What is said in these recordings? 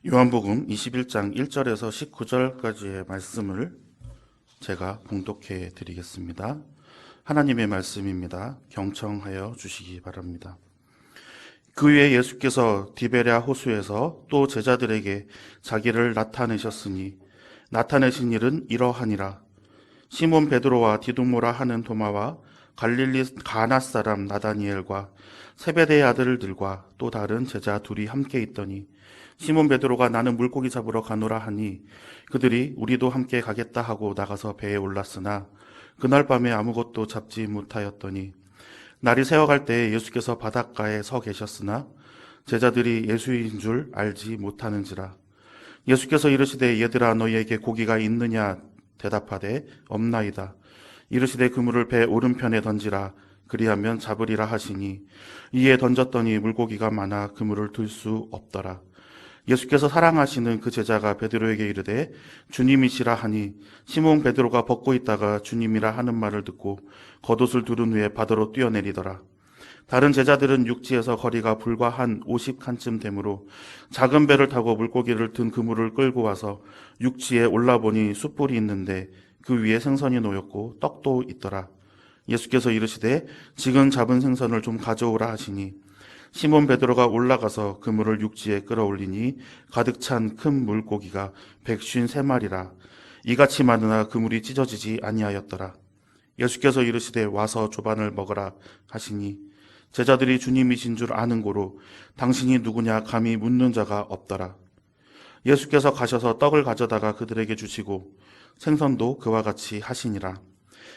요한복음 21장 1절에서 19절까지의 말씀을 제가 봉독해 드리겠습니다. 하나님의 말씀입니다. 경청하여 주시기 바랍니다. 그 후에 예수께서 디베랴 호수에서 또 제자들에게 자기를 나타내셨으니 나타내신 일은 이러하니라. 시몬 베드로와 디두모라 하는 도마와 갈릴리 가나 사람 나다니엘과 세베대의 아들들과 또 다른 제자 둘이 함께 있더니 시몬 베드로가 나는 물고기 잡으러 가노라 하니 그들이 우리도 함께 가겠다 하고 나가서 배에 올랐으나 그날 밤에 아무것도 잡지 못하였더니 날이 새어갈 때에 예수께서 바닷가에 서 계셨으나 제자들이 예수인 줄 알지 못하는지라. 예수께서 이르시되 얘들아 너희에게 고기가 있느냐 대답하되 없나이다. 이르시되 그물을 배 오른편에 던지라. 그리하면 잡으리라 하시니 이에 던졌더니 물고기가 많아 그물을 들 수 없더라. 예수께서 사랑하시는 그 제자가 베드로에게 이르되 주님이시라 하니 시몬 베드로가 벗고 있다가 주님이라 하는 말을 듣고 겉옷을 두른 후에 바다로 뛰어내리더라. 다른 제자들은 육지에서 거리가 불과 한 50칸쯤 되므로 작은 배를 타고 물고기를 든 그물을 끌고 와서 육지에 올라보니 숯불이 있는데 그 위에 생선이 놓였고 떡도 있더라. 예수께서 이르시되 지금 잡은 생선을 좀 가져오라 하시니 시몬 베드로가 올라가서 그물을 육지에 끌어올리니 가득 찬 큰 물고기가 153마리라. 이같이 많으나 그물이 찢어지지 아니하였더라. 예수께서 이르시되 와서 조반을 먹으라 하시니 제자들이 주님이신 줄 아는 고로 당신이 누구냐 감히 묻는 자가 없더라. 예수께서 가셔서 떡을 가져다가 그들에게 주시고 생선도 그와 같이 하시니라.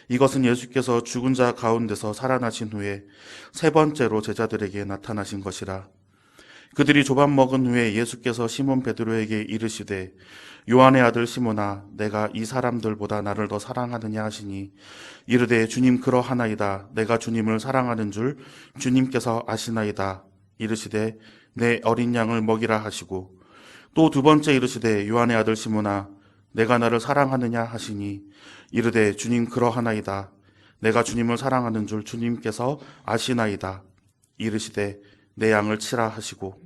이것은 예수께서 죽은 자 가운데서 살아나신 후에 세 번째로 제자들에게 나타나신 것이라. 그들이 조반 먹은 후에 예수께서 시몬 베드로에게 이르시되 요한의 아들 시몬아 내가 이 사람들보다 나를 더 사랑하느냐 하시니 이르되 주님 그러하나이다. 내가 주님을 사랑하는 줄 주님께서 아시나이다. 이르시되 내 어린 양을 먹이라 하시고 또 두 번째 이르시되 요한의 아들 시몬아 내가 나를 사랑하느냐 하시니 이르되 주님 그러하나이다. 내가 주님을 사랑하는 줄 주님께서 아시나이다. 이르시되 내 양을 치라 하시고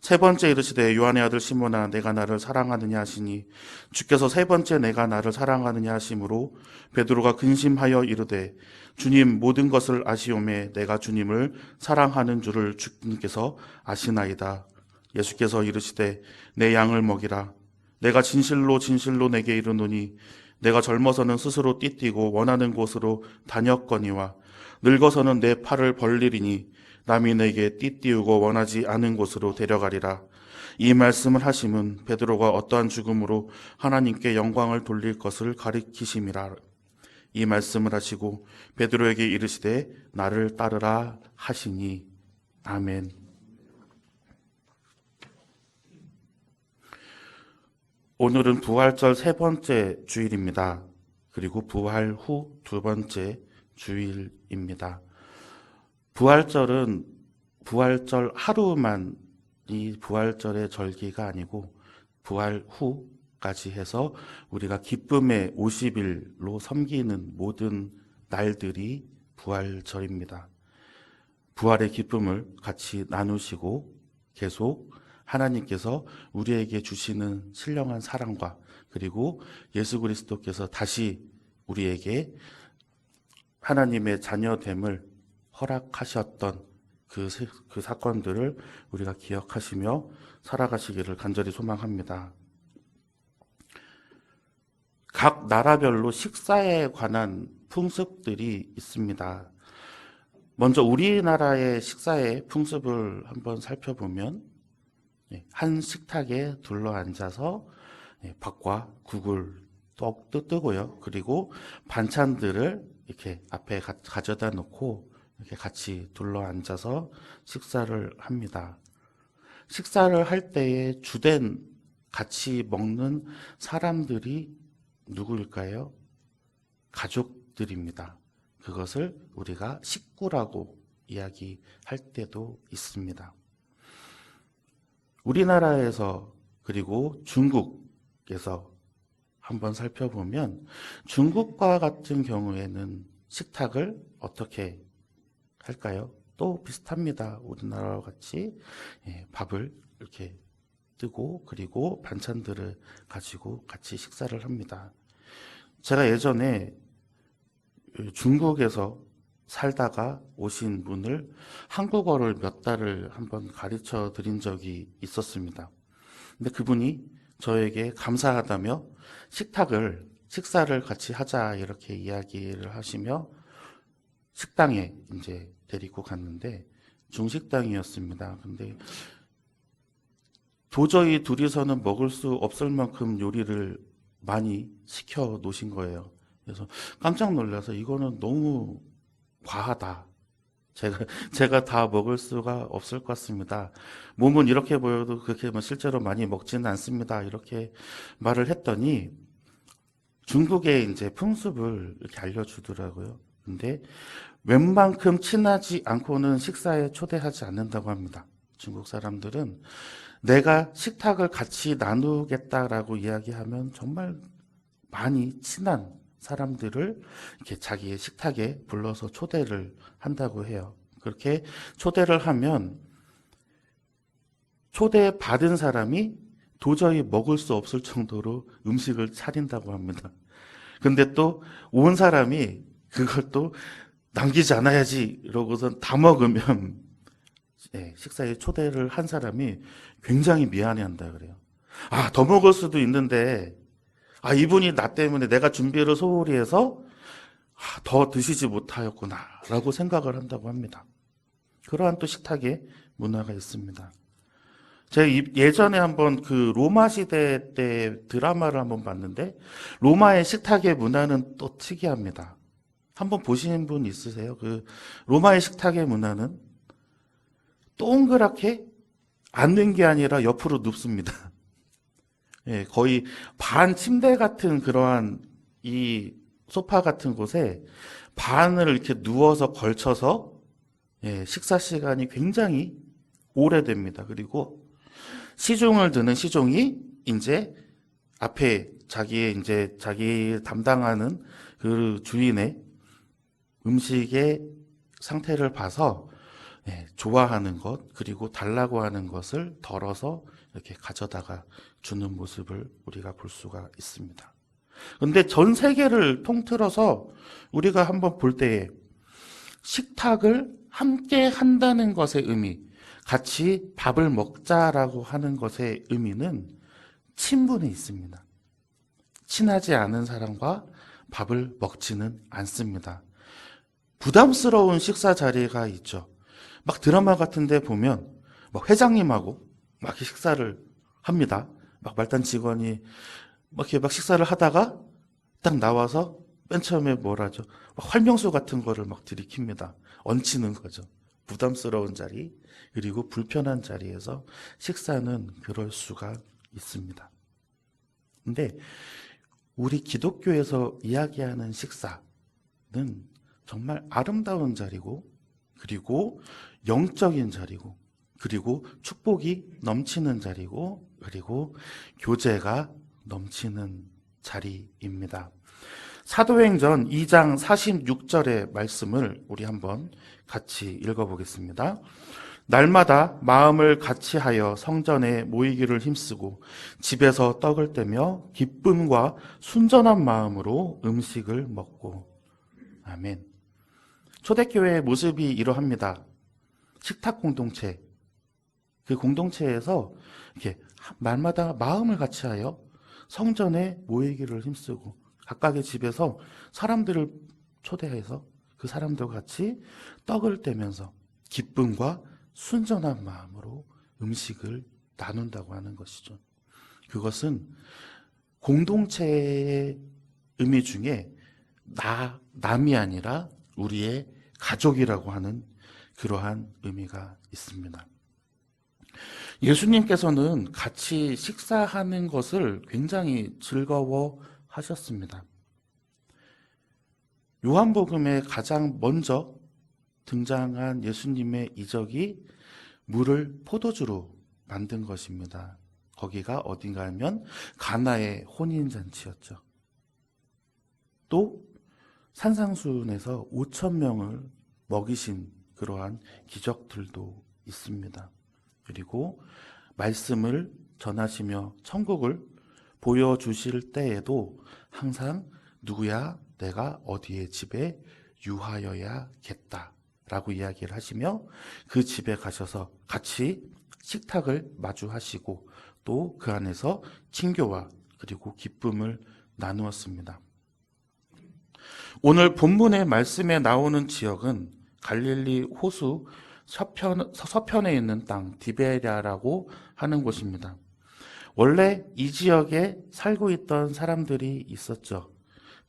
세 번째 이르시되 요한의 아들 시몬아 내가 나를 사랑하느냐 하시니 주께서 세 번째 내가 나를 사랑하느냐 하심으로 베드로가 근심하여 이르되 주님 모든 것을 아시오매 내가 주님을 사랑하는 줄을 주님께서 아시나이다. 예수께서 이르시되 내 양을 먹이라. 내가 진실로 진실로 내게 이르노니 내가 젊어서는 스스로 띠뛰고 원하는 곳으로 다녔거니와 늙어서는 내 팔을 벌리리니 남이 내게 띠띠우고 원하지 않은 곳으로 데려가리라. 이 말씀을 하심은 베드로가 어떠한 죽음으로 하나님께 영광을 돌릴 것을 가리키심이라. 이 말씀을 하시고 베드로에게 이르시되 나를 따르라 하시니. 아멘. 오늘은 부활절 세 번째 주일입니다. 그리고 부활 후 두 번째 주일입니다. 부활절은 부활절 하루만 이 부활절의 절기가 아니고 부활 후까지 해서 우리가 기쁨의 50일로 섬기는 모든 날들이 부활절입니다. 부활의 기쁨을 같이 나누시고 계속 하나님께서 우리에게 주시는 신령한 사랑과 그리고 예수 그리스도께서 다시 우리에게 하나님의 자녀됨을 허락하셨던 그 사건들을 우리가 기억하시며 살아가시기를 간절히 소망합니다. 각 나라별로 식사에 관한 풍습들이 있습니다. 먼저 우리나라의 식사의 풍습을 한번 살펴보면 한 식탁에 둘러앉아서 밥과 국을 떡도 뜨고요. 그리고 반찬들을 이렇게 앞에 가져다 놓고 이렇게 같이 둘러앉아서 식사를 합니다. 식사를 할 때에 주된 같이 먹는 사람들이 누구일까요? 가족들입니다. 그것을 우리가 식구라고 이야기할 때도 있습니다. 우리나라에서 그리고 중국에서 한번 살펴보면 중국과 같은 경우에는 식탁을 어떻게 할까요? 또 비슷합니다. 우리나라와 같이 밥을 이렇게 뜨고 그리고 반찬들을 가지고 같이 식사를 합니다. 제가 예전에 중국에서 살다가 오신 분을 한국어를 몇 달을 한번 가르쳐 드린 적이 있었습니다. 근데 그분이 저에게 감사하다며 식사를 같이 하자 이렇게 이야기를 하시며 식당에 이제 데리고 갔는데 중식당이었습니다. 근데 도저히 둘이서는 먹을 수 없을 만큼 요리를 많이 시켜 놓으신 거예요. 그래서 깜짝 놀라서 이거는 너무 과하다. 제가, 제가 다 먹을 수가 없을 것 같습니다. 몸은 이렇게 보여도 그렇게 뭐 실제로 많이 먹지는 않습니다. 이렇게 말을 했더니 중국의 이제 풍습을 이렇게 알려주더라고요. 근데 웬만큼 친하지 않고는 식사에 초대하지 않는다고 합니다. 중국 사람들은 내가 식탁을 같이 나누겠다라고 이야기하면 정말 많이 친한 사람들을 이렇게 자기의 식탁에 불러서 초대를 한다고 해요. 그렇게 초대를 하면 초대받은 사람이 도저히 먹을 수 없을 정도로 음식을 차린다고 합니다. 근데 또 온 사람이 그걸 또 남기지 않아야지 이러고선 다 먹으면 식사에 초대를 한 사람이 굉장히 미안해한다 그래요. 아, 더 먹을 수도 있는데 이분이 나 때문에 내가 준비를 소홀히 해서 더 드시지 못하였구나라고 생각을 한다고 합니다. 그러한 또 식탁의 문화가 있습니다. 제가 예전에 한번 그 로마 시대 때 드라마를 한번 봤는데 로마의 식탁의 문화는 또 특이합니다. 한번 보신 분 있으세요? 그 로마의 식탁의 문화는 동그랗게 앉는 게 아니라 옆으로 눕습니다. 거의 반 침대 같은 그러한 이 소파 같은 곳에 반을 이렇게 누워서 걸쳐서 식사 시간이 굉장히 오래됩니다. 그리고 시중을 드는 시종이 이제 앞에 자기 담당하는 그 주인의 음식의 상태를 봐서 좋아하는 것 그리고 달라고 하는 것을 덜어서 이렇게 가져다가 주는 모습을 우리가 볼 수가 있습니다. 그런데 전 세계를 통틀어서 우리가 한번 볼 때에 식탁을 함께 한다는 것의 의미, 같이 밥을 먹자라고 하는 것의 의미는 친분에 있습니다. 친하지 않은 사람과 밥을 먹지는 않습니다. 부담스러운 식사 자리가 있죠. 막 드라마 같은 데 보면 막 회장님하고 막 식사를 합니다. 막 말단 직원이 막 이렇게 막 식사를 하다가 딱 나와서 맨 처음에 뭐라죠? 막 활명수 같은 거를 막 들이킵니다. 얹히는 거죠. 부담스러운 자리, 그리고 불편한 자리에서 식사는 그럴 수가 있습니다. 근데 우리 기독교에서 이야기하는 식사는 정말 아름다운 자리고, 그리고 영적인 자리고, 그리고 축복이 넘치는 자리고, 그리고 교제가 넘치는 자리입니다. 사도행전 2장 46절의 말씀을 우리 한번 같이 읽어보겠습니다. 날마다 마음을 같이하여 성전에 모이기를 힘쓰고 집에서 떡을 떼며 기쁨과 순전한 마음으로 음식을 먹고. 아멘. 초대교회의 모습이 이러합니다. 식탁 공동체, 그 공동체에서 이렇게 날마다 마음을 같이하여 성전에 모이기를 힘쓰고 각각의 집에서 사람들을 초대해서 그 사람들과 같이 떡을 떼면서 기쁨과 순전한 마음으로 음식을 나눈다고 하는 것이죠. 그것은 공동체의 의미 중에 남이 아니라 우리의 가족이라고 하는 그러한 의미가 있습니다. 예수님께서는 같이 식사하는 것을 굉장히 즐거워 하셨습니다. 요한복음에 가장 먼저 등장한 예수님의 이적이 물을 포도주로 만든 것입니다. 거기가 어딘가 하면 가나의 혼인잔치였죠. 또 산상수훈에서 5,000명을 먹이신 그러한 기적들도 있습니다. 그리고 말씀을 전하시며 천국을 보여주실 때에도 항상 누구야 내가 어디의 집에 유하여야겠다 라고 이야기를 하시며 그 집에 가셔서 같이 식탁을 마주하시고 또 그 안에서 친교와 그리고 기쁨을 나누었습니다. 오늘 본문의 말씀에 나오는 지역은 갈릴리 호수 서편에 있는 땅 디베랴라고 하는 곳입니다. 원래 이 지역에 살고 있던 사람들이 있었죠.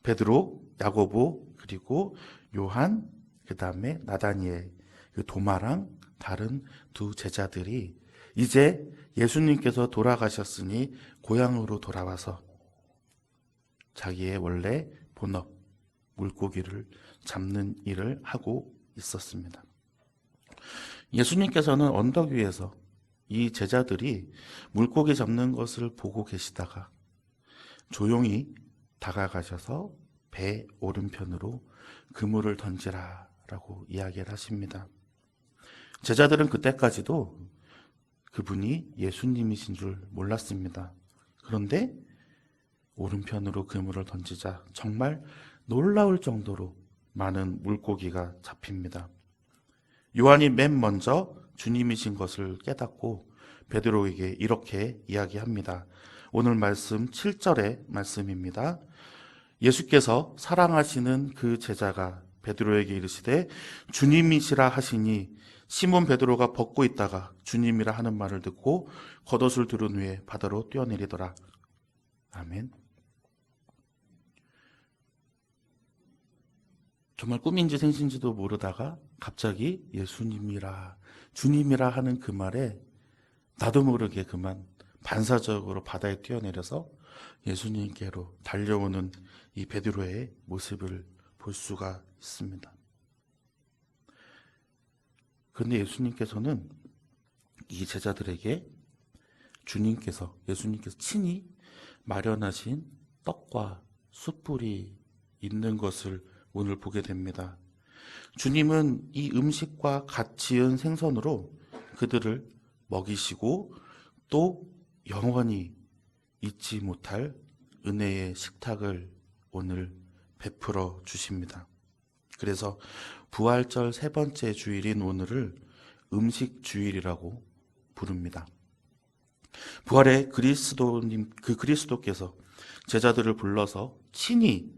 베드로, 야고보, 그리고 요한, 그 다음에 나다니엘, 도마랑 다른 두 제자들이 이제 예수님께서 돌아가셨으니 고향으로 돌아와서 자기의 원래 본업, 물고기를 잡는 일을 하고 있었습니다. 예수님께서는 언덕 위에서 이 제자들이 물고기 잡는 것을 보고 계시다가 조용히 다가가셔서 배 오른편으로 그물을 던지라 라고 이야기를 하십니다. 제자들은 그때까지도 그분이 예수님이신 줄 몰랐습니다. 그런데 오른편으로 그물을 던지자 정말 놀라울 정도로 많은 물고기가 잡힙니다. 요한이 맨 먼저 주님이신 것을 깨닫고 베드로에게 이렇게 이야기합니다. 오늘 말씀 7절의 말씀입니다. 예수께서 사랑하시는 그 제자가 베드로에게 이르시되 주님이시라 하시니 시몬 베드로가 벗고 있다가 주님이라 하는 말을 듣고 겉옷을 두른 후에 바다로 뛰어내리더라. 아멘. 정말 꿈인지 생신지도 모르다가 갑자기 예수님이라 주님이라 하는 그 말에 나도 모르게 그만 반사적으로 바다에 뛰어내려서 예수님께로 달려오는 이 베드로의 모습을 볼 수가 있습니다. 그런데 예수님께서는 이 제자들에게 예수님께서 친히 마련하신 떡과 숯불이 있는 것을 오늘 보게 됩니다. 주님은 이 음식과 갓 지은 생선으로 그들을 먹이시고 또 영원히 잊지 못할 은혜의 식탁을 오늘 베풀어 주십니다. 그래서 부활절 세 번째 주일인 오늘을 음식 주일이라고 부릅니다. 부활의 그리스도께서 제자들을 불러서 친히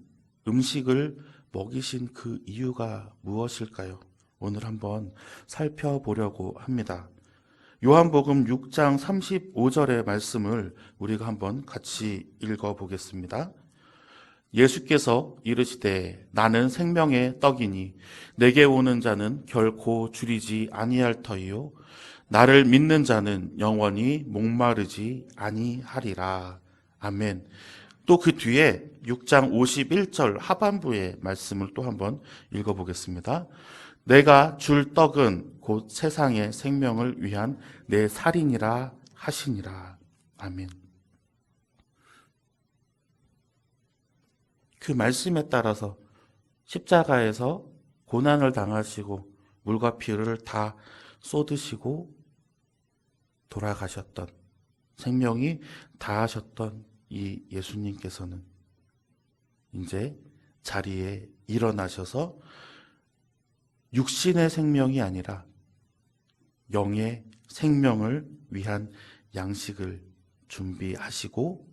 음식을 먹이신 그 이유가 무엇일까요? 오늘 한번 살펴보려고 합니다. 요한복음 6장 35절의 말씀을 우리가 한번 같이 읽어보겠습니다. 예수께서 이르시되 나는 생명의 떡이니 내게 오는 자는 결코 줄이지 아니할 터이요 나를 믿는 자는 영원히 목마르지 아니하리라. 아멘. 또 그 뒤에 6장 51절 하반부의 말씀을 또 한번 읽어보겠습니다. 내가 줄 떡은 곧 세상의 생명을 위한 내 살이니라 하시니라. 아멘. 그 말씀에 따라서 십자가에서 고난을 당하시고 물과 피를 다 쏟으시고 돌아가셨던, 생명이 다하셨던 이 예수님께서는 이제 자리에 일어나셔서 육신의 생명이 아니라 영의 생명을 위한 양식을 준비하시고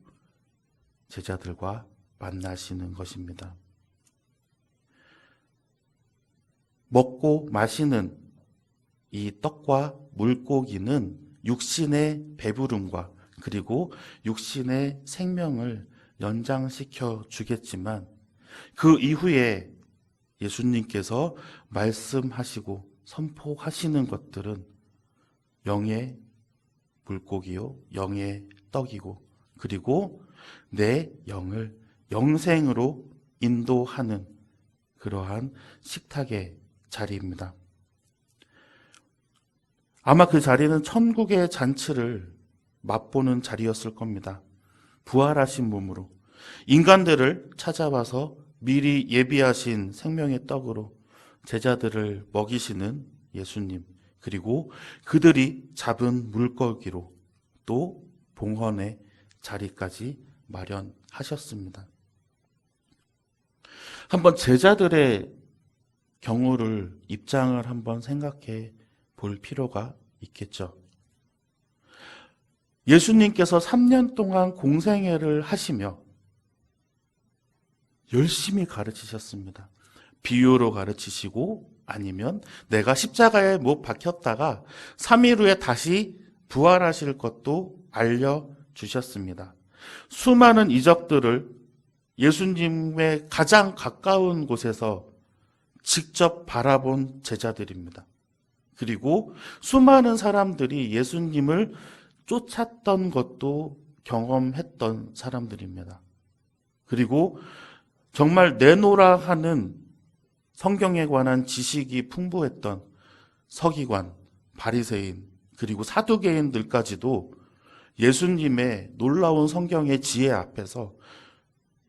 제자들과 만나시는 것입니다. 먹고 마시는 이 떡과 물고기는 육신의 배부름과 그리고 육신의 생명을 연장시켜 주겠지만 그 이후에 예수님께서 말씀하시고 선포하시는 것들은 영의 물고기요, 영의 떡이고 그리고 내 영을 영생으로 인도하는 그러한 식탁의 자리입니다. 아마 그 자리는 천국의 잔치를 맛보는 자리였을 겁니다. 부활하신 몸으로 인간들을 찾아와서 미리 예비하신 생명의 떡으로 제자들을 먹이시는 예수님, 그리고 그들이 잡은 물고기로 또 봉헌의 자리까지 마련하셨습니다. 한번 제자들의 경우를 입장을 한번 생각해 볼 필요가 있겠죠. 예수님께서 3년 동안 공생애를 하시며 열심히 가르치셨습니다. 비유로 가르치시고 아니면 내가 십자가에 못 박혔다가 3일 후에 다시 부활하실 것도 알려주셨습니다. 수많은 이적들을 예수님의 가장 가까운 곳에서 직접 바라본 제자들입니다. 그리고 수많은 사람들이 예수님을 쫓았던 것도 경험했던 사람들입니다. 그리고 정말 내노라 하는 성경에 관한 지식이 풍부했던 서기관, 바리새인, 그리고 사두개인들까지도 예수님의 놀라운 성경의 지혜 앞에서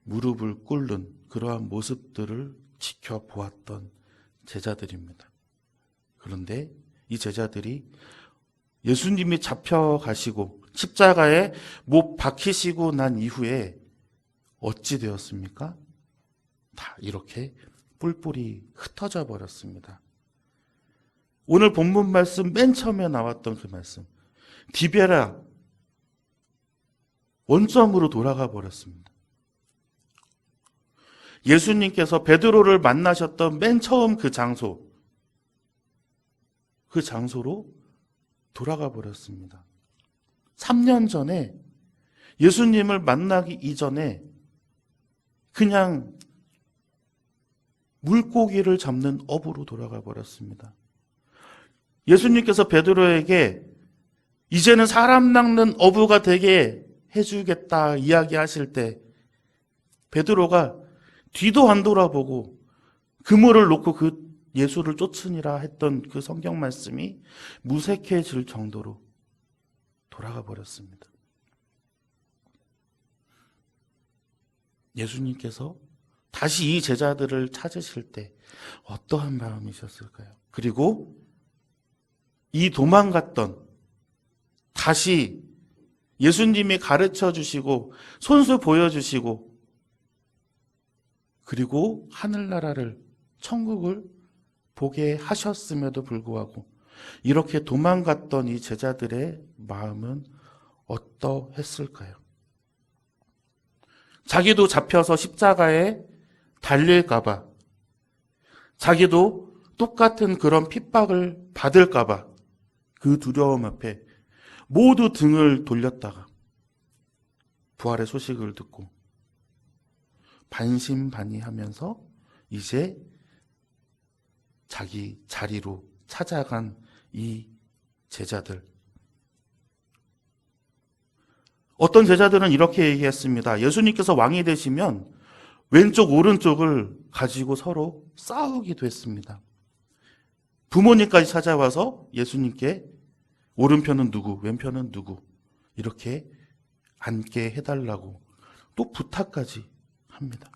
무릎을 꿇는 그러한 모습들을 지켜보았던 제자들입니다. 그런데 이 제자들이 예수님이 잡혀가시고 십자가에 못 박히시고 난 이후에 어찌 되었습니까? 다 이렇게 뿔뿔이 흩어져 버렸습니다. 오늘 본문 말씀 맨 처음에 나왔던 그 말씀, 디베라 원점으로 돌아가 버렸습니다. 예수님께서 베드로를 만나셨던 맨 처음 그 장소로 돌아가 버렸습니다. 3년 전에 예수님을 만나기 이전에 그냥 물고기를 잡는 어부로 돌아가 버렸습니다. 예수님께서 베드로에게 이제는 사람 낚는 어부가 되게 해주겠다 이야기하실 때 베드로가 뒤도 안 돌아보고 그물을 놓고 그 예수를 쫓으니라 했던 그 성경 말씀이 무색해질 정도로 돌아가 버렸습니다. 예수님께서 다시 이 제자들을 찾으실 때 어떠한 마음이셨을까요? 그리고 이 도망갔던, 다시 예수님이 가르쳐 주시고 손수 보여주시고 그리고 하늘나라를, 천국을 보게 하셨음에도 불구하고 이렇게 도망갔던 이 제자들의 마음은 어떠했을까요? 자기도 잡혀서 십자가에 달릴까봐, 자기도 똑같은 그런 핍박을 받을까봐 그 두려움 앞에 모두 등을 돌렸다가 부활의 소식을 듣고 반신반의하면서 이제 자기 자리로 찾아간 이 제자들. 어떤 제자들은 이렇게 얘기했습니다. 예수님께서 왕이 되시면 왼쪽 오른쪽을 가지고 서로 싸우기도 했습니다. 부모님까지 찾아와서 예수님께 오른편은 누구, 왼편은 누구 이렇게 앉게 해달라고 또 부탁까지 합니다.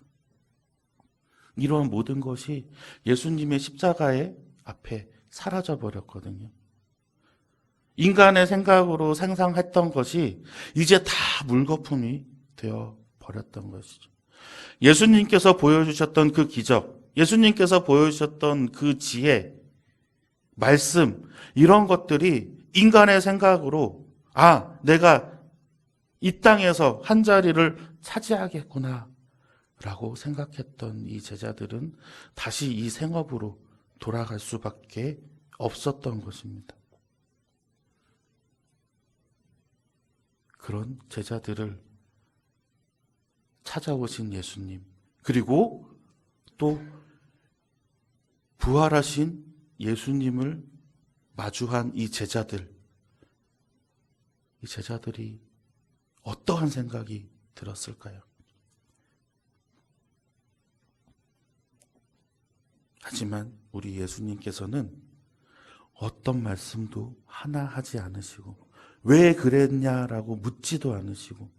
이러한 모든 것이 예수님의 십자가의 앞에 사라져 버렸거든요. 인간의 생각으로 상상했던 것이 이제 다 물거품이 되어 버렸던 것이죠. 예수님께서 보여주셨던 그 기적, 예수님께서 보여주셨던 그 지혜, 말씀, 이런 것들이 인간의 생각으로 내가 이 땅에서 한 자리를 차지하겠구나 라고 생각했던 이 제자들은 다시 이 생업으로 돌아갈 수밖에 없었던 것입니다. 그런 제자들을 찾아오신 예수님, 그리고 또 부활하신 예수님을 마주한 이 제자들이 어떠한 생각이 들었을까요? 하지만 우리 예수님께서는 어떤 말씀도 하나 하지 않으시고 왜 그랬냐라고 묻지도 않으시고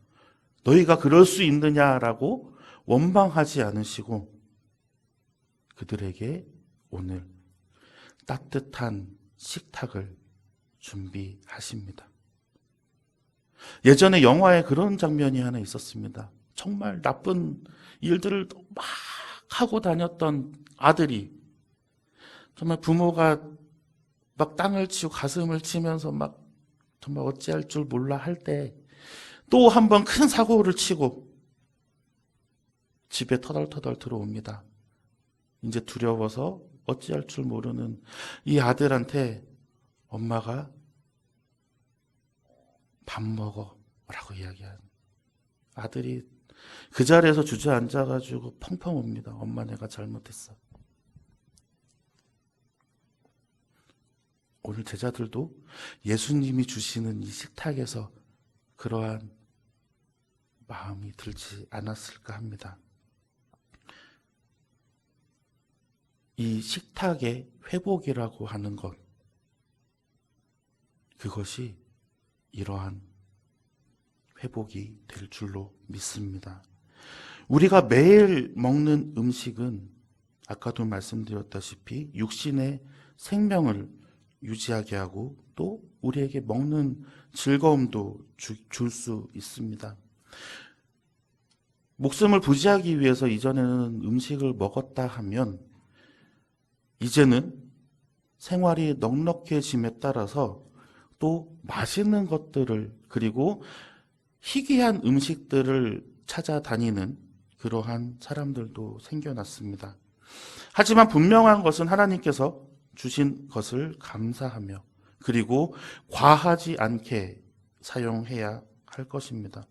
너희가 그럴 수 있느냐라고 원망하지 않으시고 그들에게 오늘 따뜻한 식탁을 준비하십니다. 예전에 영화에 그런 장면이 하나 있었습니다. 정말 나쁜 일들을 막 하고 다녔던 아들이 정말 부모가 막 땅을 치고 가슴을 치면서 막 정말 어찌할 줄 몰라 할 때 또 한 번 큰 사고를 치고 집에 터덜터덜 들어옵니다. 이제 두려워서 어찌할 줄 모르는 이 아들한테 엄마가 밥 먹어 라고 이야기하는, 아들이 그 자리에서 주저앉아가지고 펑펑 웁니다. 엄마, 내가 잘못했어. 오늘 제자들도 예수님이 주시는 이 식탁에서 그러한 마음이 들지 않았을까 합니다. 이 식탁의 회복이라고 하는 것, 그것이 이러한 회복이 될 줄로 믿습니다. 우리가 매일 먹는 음식은 아까도 말씀드렸다시피 육신의 생명을 유지하게 하고 또 우리에게 먹는 즐거움도 줄 수 있습니다. 목숨을 부지하기 위해서 이전에는 음식을 먹었다 하면 이제는 생활이 넉넉해짐에 따라서 또 맛있는 것들을, 그리고 희귀한 음식들을 찾아다니는 그러한 사람들도 생겨났습니다. 하지만 분명한 것은 하나님께서 주신 것을 감사하며 그리고 과하지 않게 사용해야 할 것입니다.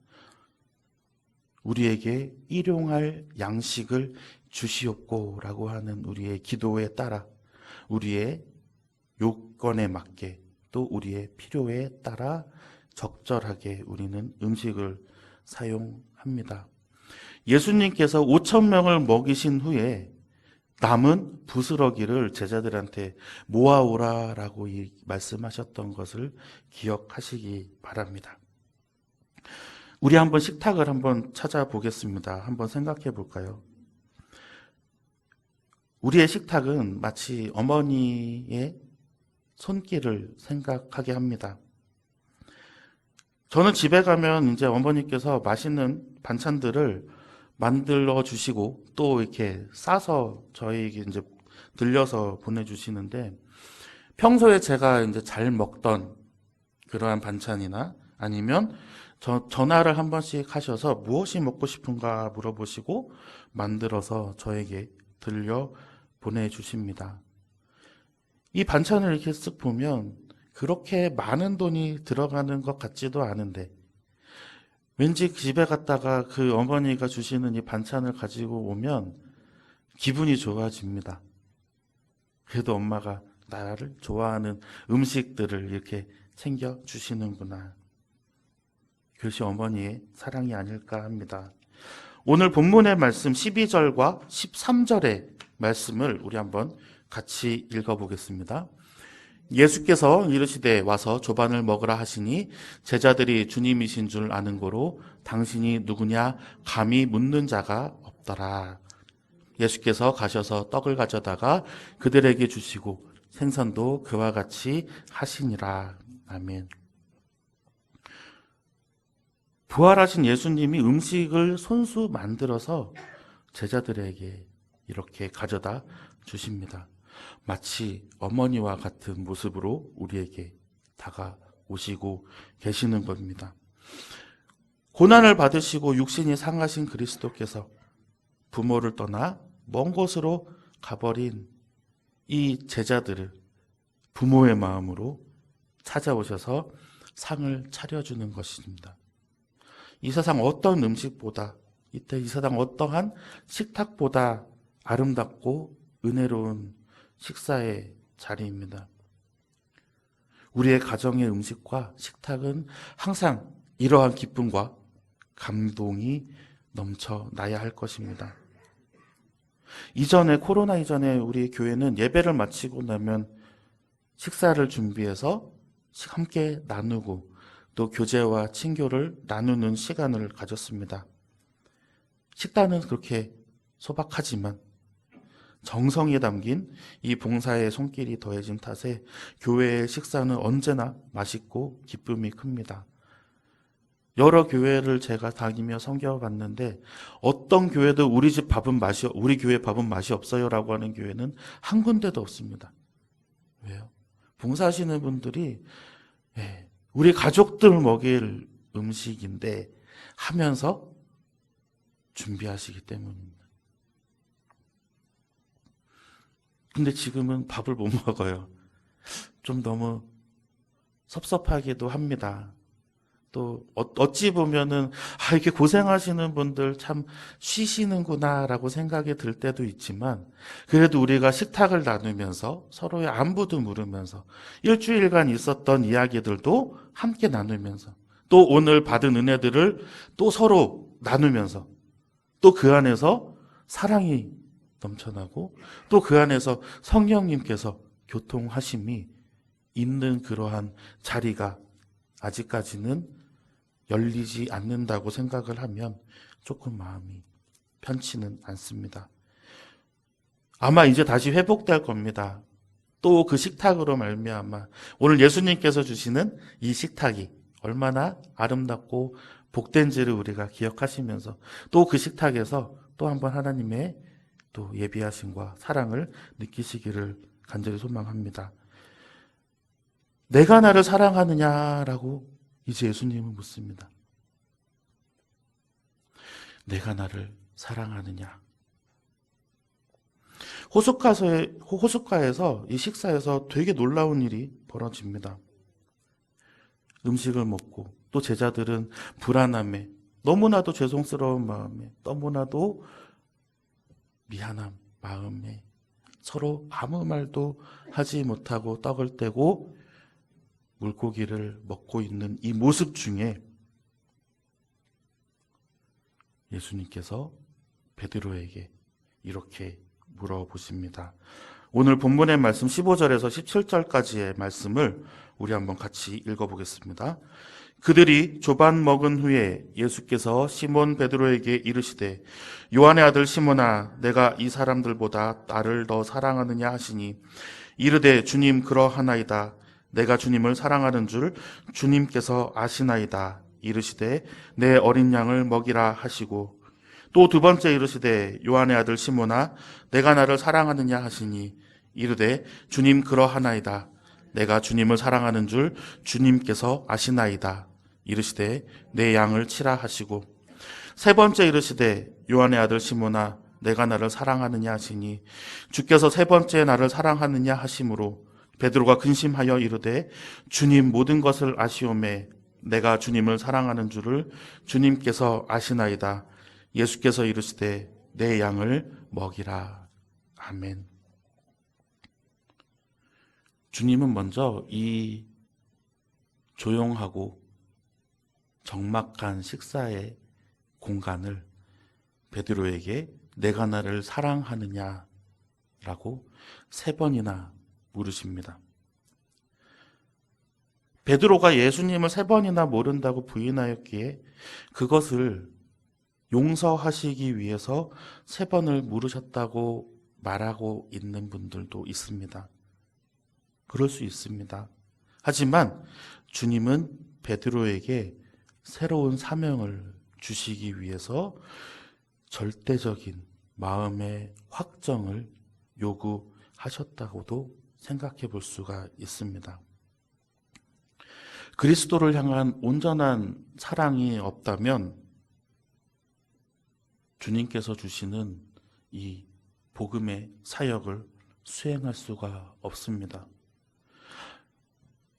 우리에게 일용할 양식을 주시옵고라고 하는 우리의 기도에 따라 우리의 요건에 맞게 또 우리의 필요에 따라 적절하게 우리는 음식을 사용합니다. 예수님께서 5,000명을 먹이신 후에 남은 부스러기를 제자들한테 모아오라라고 말씀하셨던 것을 기억하시기 바랍니다. 우리 한번 식탁을 한번 찾아보겠습니다. 한번 생각해 볼까요? 우리의 식탁은 마치 어머니의 손길을 생각하게 합니다. 저는 집에 가면 이제 어머니께서 맛있는 반찬들을 만들어 주시고 또 이렇게 싸서 저희에게 이제 들려서 보내주시는데, 평소에 제가 이제 잘 먹던 그러한 반찬이나 아니면 전화를 한 번씩 하셔서 무엇이 먹고 싶은가 물어보시고 만들어서 저에게 들려 보내주십니다. 이 반찬을 이렇게 쓱 보면 그렇게 많은 돈이 들어가는 것 같지도 않은데 왠지 집에 갔다가 그 어머니가 주시는 이 반찬을 가지고 오면 기분이 좋아집니다. 그래도 엄마가 나를 좋아하는 음식들을 이렇게 챙겨 주시는구나. 그것이 어머니의 사랑이 아닐까 합니다. 오늘 본문의 말씀 12절과 13절의 말씀을 우리 한번 같이 읽어보겠습니다. 예수께서 이르시되 와서 조반을 먹으라 하시니 제자들이 주님이신 줄 아는 고로 당신이 누구냐 감히 묻는 자가 없더라. 예수께서 가셔서 떡을 가져다가 그들에게 주시고 생선도 그와 같이 하시니라. 아멘. 부활하신 예수님이 음식을 손수 만들어서 제자들에게 이렇게 가져다 주십니다. 마치 어머니와 같은 모습으로 우리에게 다가오시고 계시는 겁니다. 고난을 받으시고 육신이 상하신 그리스도께서 부모를 떠나 먼 곳으로 가버린 이 제자들을 부모의 마음으로 찾아오셔서 상을 차려주는 것입니다. 이 세상 어떤 음식보다, 이때 이 세상 어떠한 식탁보다 아름답고 은혜로운 식사의 자리입니다. 우리의 가정의 음식과 식탁은 항상 이러한 기쁨과 감동이 넘쳐나야 할 것입니다. 코로나 이전에 우리 교회는 예배를 마치고 나면 식사를 준비해서 함께 나누고 또 교제와 친교를 나누는 시간을 가졌습니다. 식단은 그렇게 소박하지만 정성이 담긴 이 봉사의 손길이 더해진 탓에 교회의 식사는 언제나 맛있고 기쁨이 큽니다. 여러 교회를 제가 다니며 섬겨봤는데 어떤 교회도 우리 교회 밥은 맛이 없어요라고 하는 교회는 한 군데도 없습니다. 왜요? 봉사하시는 분들이 우리 가족들 먹일 음식인데 하면서 준비하시기 때문입니다. 근데 지금은 밥을 못 먹어요. 좀 너무 섭섭하기도 합니다. 또 어찌 보면은 이렇게 고생하시는 분들 참 쉬시는구나라고 생각이 들 때도 있지만, 그래도 우리가 식탁을 나누면서 서로의 안부도 물으면서 일주일간 있었던 이야기들도 함께 나누면서 또 오늘 받은 은혜들을 또 서로 나누면서 또 그 안에서 사랑이 넘쳐나고 또 그 안에서 성령님께서 교통하심이 있는 그러한 자리가 아직까지는 열리지 않는다고 생각을 하면 조금 마음이 편치는 않습니다. 아마 이제 다시 회복될 겁니다. 또 그 식탁으로 말미암아 오늘 예수님께서 주시는 이 식탁이 얼마나 아름답고 복된지를 우리가 기억하시면서 또 그 식탁에서 또 한번 하나님의 또 예비하심과 사랑을 느끼시기를 간절히 소망합니다. 내가 나를 사랑하느냐라고 이제 예수님은 묻습니다. 내가 나를 사랑하느냐? 호숫가에서 이 식사에서 되게 놀라운 일이 벌어집니다. 음식을 먹고 또 제자들은 불안함에, 너무나도 죄송스러운 마음에, 너무나도 미안한 마음에 서로 아무 말도 하지 못하고 떡을 떼고 물고기를 먹고 있는 이 모습 중에 예수님께서 베드로에게 이렇게 물어보십니다. 오늘 본문의 말씀 15절에서 17절까지의 말씀을 우리 한번 같이 읽어보겠습니다. 그들이 조반 먹은 후에 예수께서 시몬 베드로에게 이르시되 요한의 아들 시몬아 내가 이 사람들보다 나를 더 사랑하느냐 하시니 이르되 주님 그러하나이다. 내가 주님을 사랑하는 줄 주님께서 아시나이다. 이르시되 내 어린 양을 먹이라 하시고 또 두 번째 이르시되 요한의 아들 시몬아 내가 나를 사랑하느냐 하시니 이르되 주님 그러하나이다. 내가 주님을 사랑하는 줄 주님께서 아시나이다. 이르시되 내 양을 치라 하시고 세 번째 이르시되 요한의 아들 시몬아 내가 나를 사랑하느냐 하시니 주께서 세 번째 나를 사랑하느냐 하심으로 베드로가 근심하여 이르되 주님 모든 것을 아시오매 내가 주님을 사랑하는 줄을 주님께서 아시나이다. 예수께서 이르시되 내 양을 먹이라. 아멘. 주님은 먼저 이 조용하고 적막한 식사의 공간을 베드로에게 내가 나를 사랑하느냐라고 세 번이나 물으십니다. 베드로가 예수님을 세 번이나 모른다고 부인하였기에 그것을 용서하시기 위해서 세 번을 물으셨다고 말하고 있는 분들도 있습니다. 그럴 수 있습니다. 하지만 주님은 베드로에게 새로운 사명을 주시기 위해서 절대적인 마음의 확정을 요구하셨다고도 생각해 볼 수가 있습니다. 그리스도를 향한 온전한 사랑이 없다면 주님께서 주시는 이 복음의 사역을 수행할 수가 없습니다.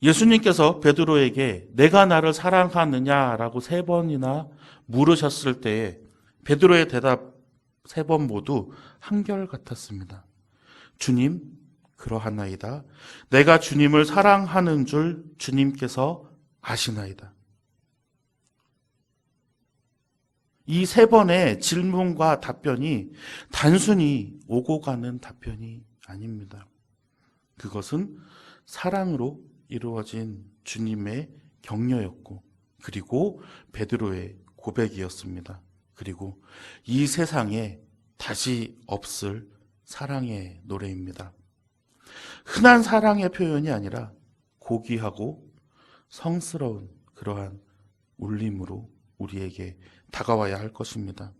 예수님께서 베드로에게 내가 나를 사랑하느냐라고 세 번이나 물으셨을 때에 베드로의 대답 세 번 모두 한결같았습니다. 주님, 그러하나이다. 내가 주님을 사랑하는 줄 주님께서 아시나이다. 이 세 번의 질문과 답변이 단순히 오고 가는 답변이 아닙니다. 그것은 사랑으로 이루어진 주님의 격려였고 그리고 베드로의 고백이었습니다. 그리고 이 세상에 다시 없을 사랑의 노래입니다. 흔한 사랑의 표현이 아니라 고귀하고 성스러운 그러한 울림으로 우리에게 다가와야 할 것입니다.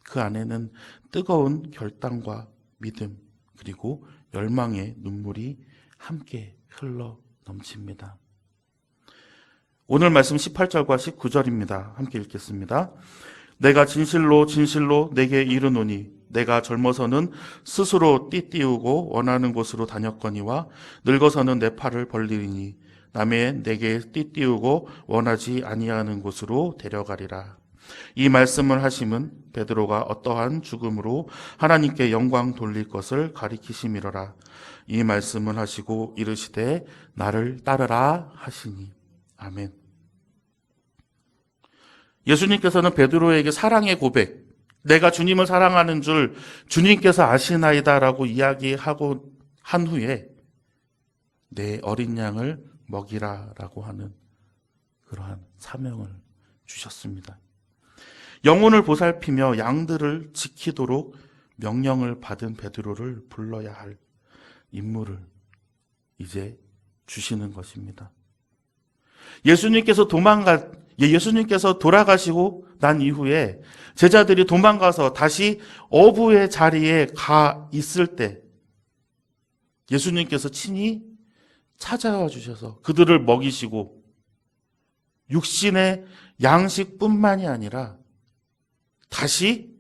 그 안에는 뜨거운 결단과 믿음, 그리고 열망의 눈물이 함께 흘러 넘칩니다. 오늘 말씀 18절과 19절입니다. 함께 읽겠습니다. 내가 진실로 진실로 내게 이르노니 내가 젊어서는 스스로 띠띠우고 원하는 곳으로 다녔거니와 늙어서는 내 팔을 벌리니 남의 내게 띠띠우고 원하지 아니하는 곳으로 데려가리라. 이 말씀을 하심은 베드로가 어떠한 죽음으로 하나님께 영광 돌릴 것을 가리키심이로라. 이 말씀을 하시고 이르시되 나를 따르라 하시니. 아멘. 예수님께서는 베드로에게 사랑의 고백, 내가 주님을 사랑하는 줄 주님께서 아시나이다라고 이야기하고 한 후에 내 어린 양을 먹이라라고 하는 그러한 사명을 주셨습니다. 영혼을 보살피며 양들을 지키도록 명령을 받은 베드로를 불러야 할 임무를 이제 주시는 것입니다. 예수님께서 돌아가시고 난 이후에 제자들이 도망가서 다시 어부의 자리에 가 있을 때 예수님께서 친히 찾아와 주셔서 그들을 먹이시고 육신의 양식뿐만이 아니라 다시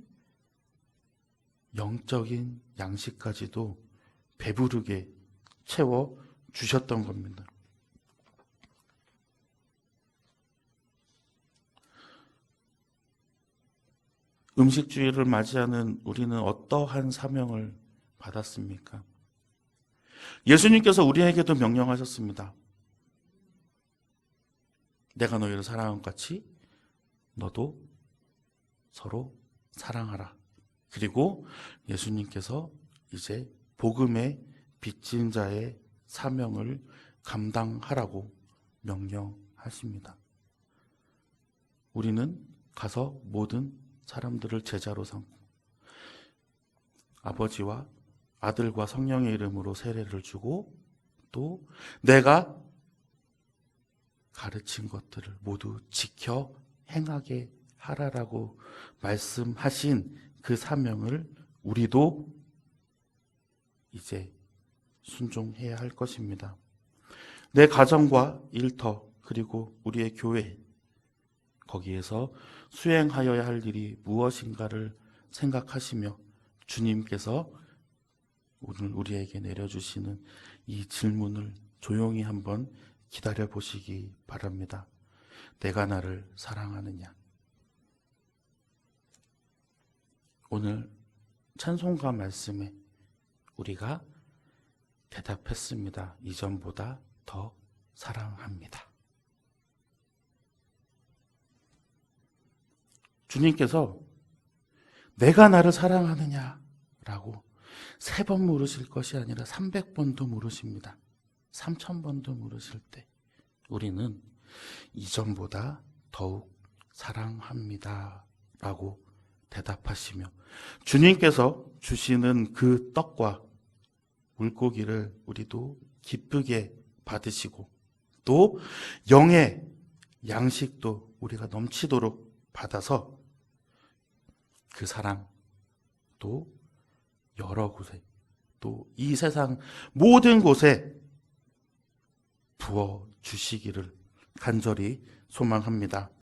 영적인 양식까지도 배부르게 채워 주셨던 겁니다. 음식주의를 맞이하는 우리는 어떠한 사명을 받았습니까? 예수님께서 우리에게도 명령하셨습니다. 내가 너희를 사랑한 것 같이 너도 서로 사랑하라. 그리고 예수님께서 이제 복음의 빚진 자의 사명을 감당하라고 명령하십니다. 우리는 가서 모든 사람들을 제자로 삼고 아버지와 아들과 성령의 이름으로 세례를 주고 또 내가 가르친 것들을 모두 지켜 행하게 하라라고 말씀하신 그 사명을 우리도 이제 순종해야 할 것입니다. 내 가정과 일터 그리고 우리의 교회 거기에서 수행하여야 할 일이 무엇인가를 생각하시며 주님께서 오늘 우리에게 내려주시는 이 질문을 조용히 한번 기다려 보시기 바랍니다. 내가 나를 사랑하느냐? 오늘 찬송가 말씀에 우리가 대답했습니다. 이전보다 더 사랑합니다. 주님께서 내가 나를 사랑하느냐? 라고 3번 물으실 것이 아니라 300번도 물으십니다. 3000번도 물으실 때 우리는 이전보다 더욱 사랑합니다. 라고 대답하시며 주님께서 주시는 그 떡과 물고기를 우리도 기쁘게 받으시고 또 영의 양식도 우리가 넘치도록 받아서 그 사랑 또 여러 곳에 또 이 세상 모든 곳에 부어 주시기를 간절히 소망합니다.